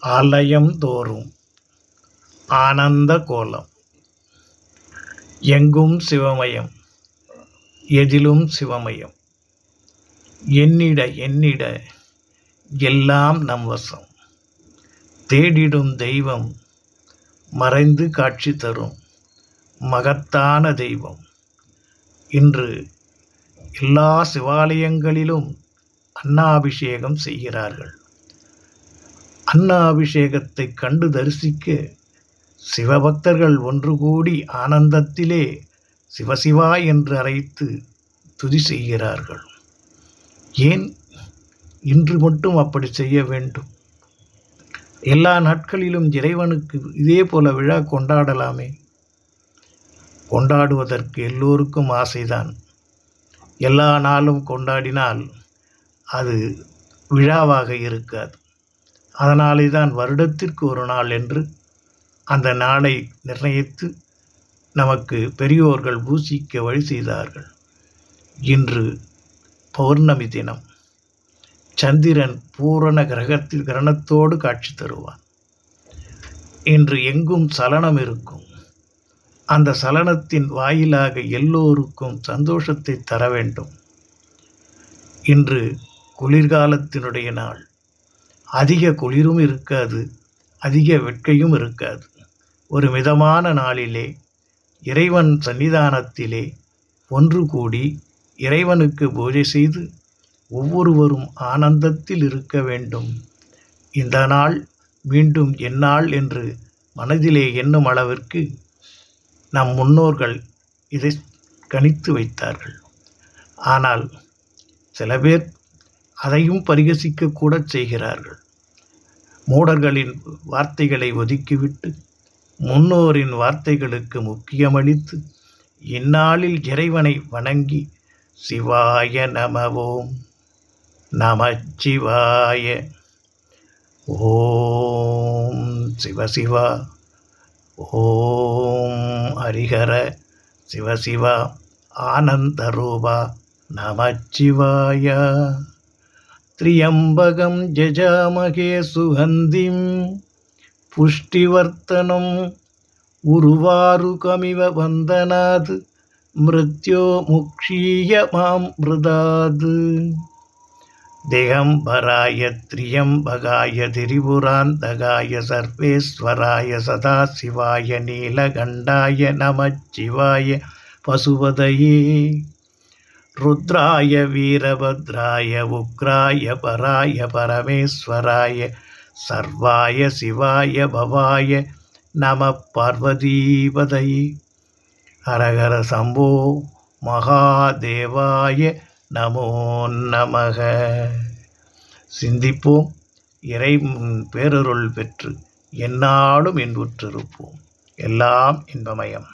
ஆலயம் தோறும் ஆனந்த கோலம். எங்கும் சிவமயம், எதிலும் சிவமயம். எண்ணிட எண்ணிட எல்லாம் நம் வசம். தேடிடும் தெய்வம் மறைந்து காட்சி தரும் மகத்தான தெய்வம். இன்று எல்லா சிவாலயங்களிலும் அன்னாபிஷேகம் செய்கிறார்கள். அன்னாபிஷேகத்தை கண்டு தரிசிக்க சிவபக்தர்கள் ஒன்று கூடி ஆனந்தத்திலே சிவசிவா என்று அழைத்து துதி செய்கிறார்கள். ஏன் இன்று மட்டும் அப்படி செய்ய வேண்டும்? எல்லா நாட்களிலும் இறைவனுக்கு இதே போல விழா கொண்டாடலாமே. கொண்டாடுவதற்கு எல்லோருக்கும் ஆசைதான். எல்லா நாளும் கொண்டாடினால் அது விழாவாக இருக்காது. அதனாலே தான் வருடத்திற்கு ஒரு நாள் என்று அந்த நாளை நிர்ணயித்து நமக்கு பெரியோர்கள் பூசிக்க வழி செய்தார்கள். இன்று பௌர்ணமி தினம். சந்திரன் பூரண கிரணத்தோடு காட்சி தருவான். இன்று எங்கும் சலனம் இருக்கும். அந்த சலனத்தின் வாயிலாக எல்லோருக்கும் சந்தோஷத்தை தர வேண்டும். இன்று குளிர்காலத்தினுடைய நாள். அதிக குளிரும் இருக்காது, அதிக வெட்கையும் இருக்காது. ஒரு மிதமான நாளிலே இறைவன் சன்னிதானத்திலே ஒன்று கூடி இறைவனுக்கு பூஜை செய்து ஒவ்வொருவரும் ஆனந்தத்தில் இருக்க வேண்டும். இந்த நாள் மீண்டும் எந்நாள் என்று மனதிலே எண்ணும் அளவிற்கு நம் முன்னோர்கள் இதை கணித்து வைத்தார்கள். ஆனால் சில பேர் அதையும் பரிகசிக்க கூட செய்கிறார்கள். மூடர்களின் வார்த்தைகளை ஒதுக்கிவிட்டு முன்னோரின் வார்த்தைகளுக்கு முக்கியமளித்து இந்நாளில் இறைவனை வணங்கி சிவாய நமவோம், நமச்சிவாய, ஓம் சிவசிவா, ஓம் ஹரிஹர சிவசிவா, ஆனந்தரூபா நமச்சிவாய. திரியம்பகம் ஜஜாமகே சுகந்திம் புஷ்டிவர்த்தனம் உருவாருகமிவ வந்தனாத் மிருத்யோ முக்ஷீய மாம் மிருதாத். திகம்பராய திரியம்பகாய திரிபுராந்தகாய சர்வேஸ்வராய சதாசிவாய நீலகண்டாய நமச்சிவாய பசுபதயே. ருத்ராய வீரபத்ராய உக்ராய பராய பரமேஸ்வராய சர்வாய சிவாய பவாய நம பார்வதீபதயே. ஹரஹர சம்போ மகாதேவாய நமோ நமக. சிந்திப்போம், இறை பேரருள் பெற்று எந்நாளும் இன்புற்றிருப்போம். எல்லாம் இன்பமயம்.